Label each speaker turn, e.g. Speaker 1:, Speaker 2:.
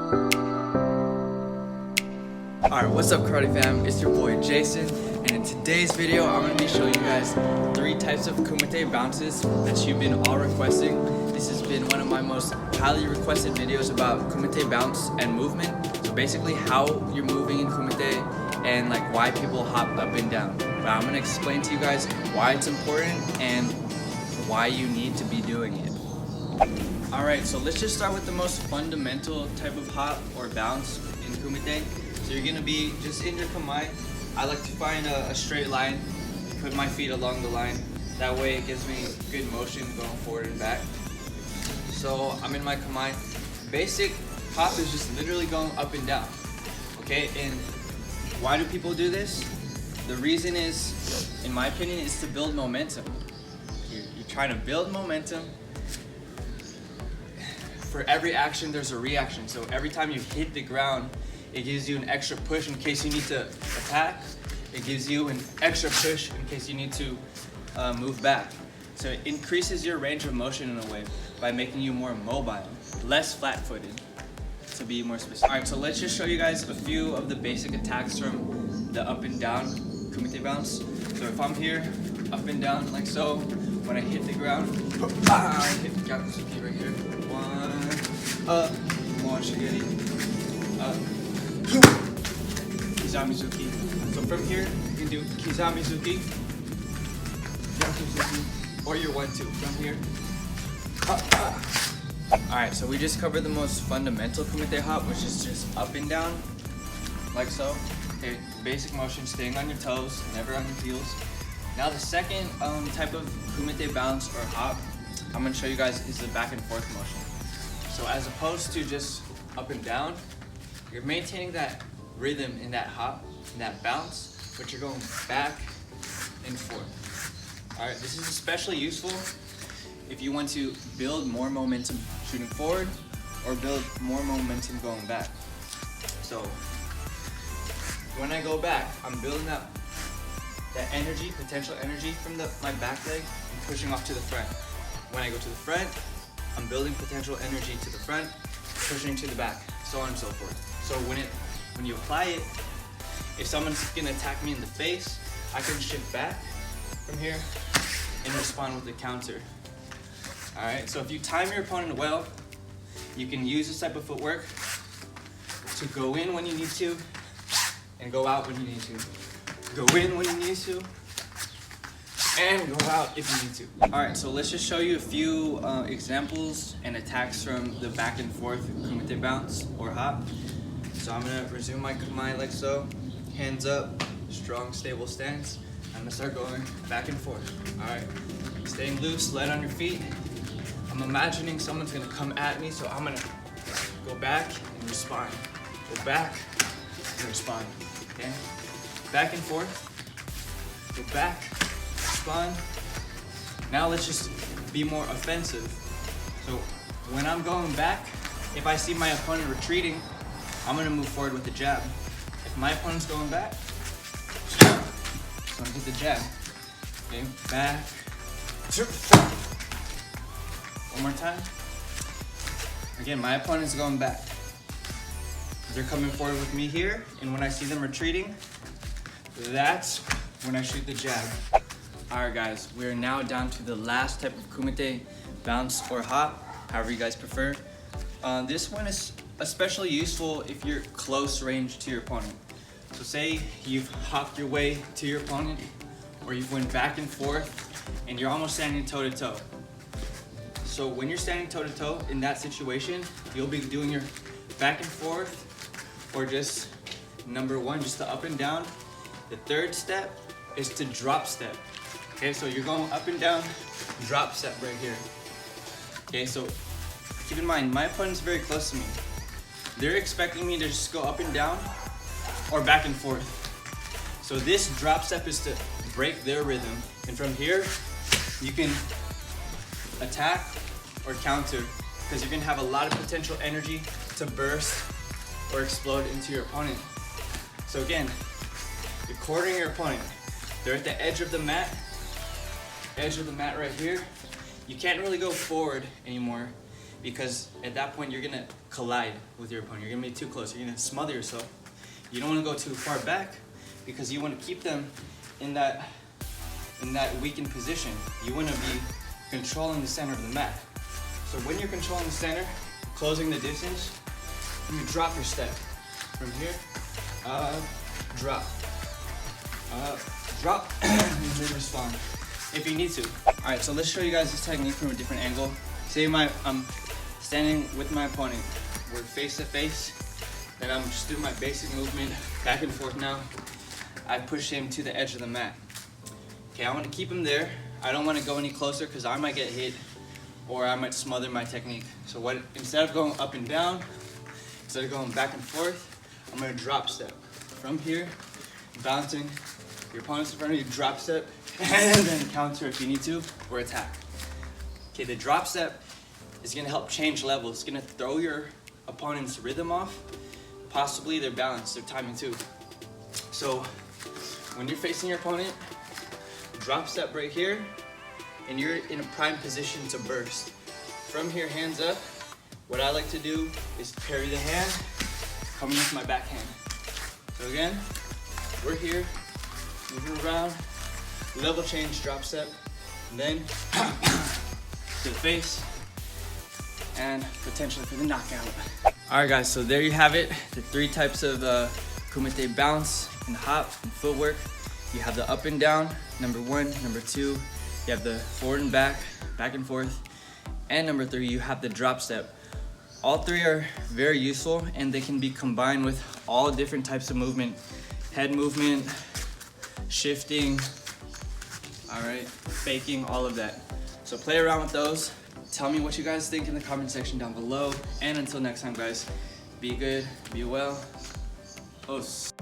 Speaker 1: Alright, what's up karate fam? It's your boy Jason, and in today's video I'm going to be showing you guys 3 types of kumite bounces that you've been all requesting. This has been one of my most highly requested videos about kumite bounce and movement. So basically how you're moving in kumite and like why people hop up and down. But I'm going to explain to you guys why it's important and why you need to be doing it. Alright, so let's just start with the most fundamental type of hop or bounce in kumite. So you're going to be just in your KUMITE. I like to find a straight line, put my feet along the line. That way it gives me good motion going forward and back. So I'm in my KUMITE. Basic hop is just literally going up and down. Okay, and why do people do this? The reason is, in my opinion, is to build momentum. You're trying to build momentum. For every action, there's a reaction. So every time you hit the ground, it gives you an extra push in case you need to attack. It gives you an extra push in case you need to move back. So it increases your range of motion in a way by making you more mobile, less flat-footed, to be more specific. All right, so let's just show you guys a few of the basic attacks from the up and down kumite bounce. So if I'm here, up and down like so, when I hit the ground, I hit the Katsuki right here. 1, up, 1, shigiri, up. Kizamizuki. So from here, you can do Kizamizuki, Yakuzuki, or your 1-2 from here. Alright, so we just covered the most fundamental kumite hop, which is just up and down, like so. Okay, basic motion, staying on your toes, never on your heels. Now the second type of kumite bounce or hop I'm going to show you guys is the back and forth motion. So as opposed to just up and down, you're maintaining that rhythm in that hop, in that bounce, but you're going back and forth. All right, this is especially useful if you want to build more momentum shooting forward or build more momentum going back. So when I go back, I'm building up that energy, potential energy from my back leg and pushing off to the front. When I go to the front, I'm building potential energy to the front, pushing to the back, so on and so forth. So when you apply it, if someone's gonna attack me in the face, I can shift back from here and respond with a counter. All right, so if you time your opponent well, you can use this type of footwork to go in when you need to and go out when you need to. Go in when you need to and go out if you need to. All right, so let's just show you a few examples and attacks from the back and forth kumite bounce or hop. So I'm gonna resume my KUMITE like so, hands up, strong, stable stance. I'm gonna start going back and forth, all right? Staying loose, light on your feet. I'm imagining someone's gonna come at me, so I'm gonna go back and respond. Go back and respond, okay? Back and forth, go back, respond. Now let's just be more offensive. So when I'm going back, if I see my opponent retreating, I'm gonna move forward with the jab. If my opponent's going back, so I'm gonna hit the jab. Okay, back. One more time. Again, my opponent's going back. They're coming forward with me here, and when I see them retreating, that's when I shoot the jab. All right, guys, we're now down to the last type of kumite bounce or hop, however you guys prefer. This one is especially useful if you're close range to your opponent. So say you've hopped your way to your opponent or you've went back and forth and you're almost standing toe to toe. So when you're standing toe to toe in that situation, you'll be doing your back and forth or just number 1, just the up and down. The third step is to drop step. Okay, so you're going up and down, drop step right here. Okay, so keep in mind, my opponent's very close to me. They're expecting me to just go up and down or back and forth. So this drop step is to break their rhythm. And from here, you can attack or counter because you're gonna have a lot of potential energy to burst or explode into your opponent. So again, you're cornering your opponent. They're at the edge of the mat right here. You can't really go forward anymore because at that point you're gonna collide with your opponent. You're gonna be too close. You're gonna smother yourself. You don't want to go too far back because you want to keep them in that weakened position. You want to be controlling the center of the mat. So when you're controlling the center, closing the distance, you drop your step. From here, drop, drop, and then respond if you need to. All right, so let's show you guys this technique from a different angle. Say I'm standing with my opponent. We're face to face. Then I'm just doing my basic movement, back and forth now. I push him to the edge of the mat. Okay, I want to keep him there. I don't want to go any closer because I might get hit or I might smother my technique. So instead of going up and down, instead of going back and forth, I'm going to drop step. From here, bouncing, your opponent's in front of you, drop step, and then counter if you need to, or attack. Okay, the drop step is going to help change levels. It's going to throw your opponent's rhythm off, possibly their balance, their timing too. So when you're facing your opponent, drop step right here, and you're in a prime position to burst. From here, hands up. What I like to do is parry the hand, coming with my backhand. So again, we're here, moving around, level change, drop step, and then to the face, and potentially for the knockout. All right guys, so there you have it, the 3 types of kumite bounce and hop and footwork. You have the up and down, number 1, number 2, you have the forward and back and forth, and number 3, you have the drop step. All 3 are very useful and they can be combined with all different types of movement. Head movement, shifting, all right, faking, all of that. So play around with those. Tell me what you guys think in the comment section down below. And until next time guys, be good, be well. Os.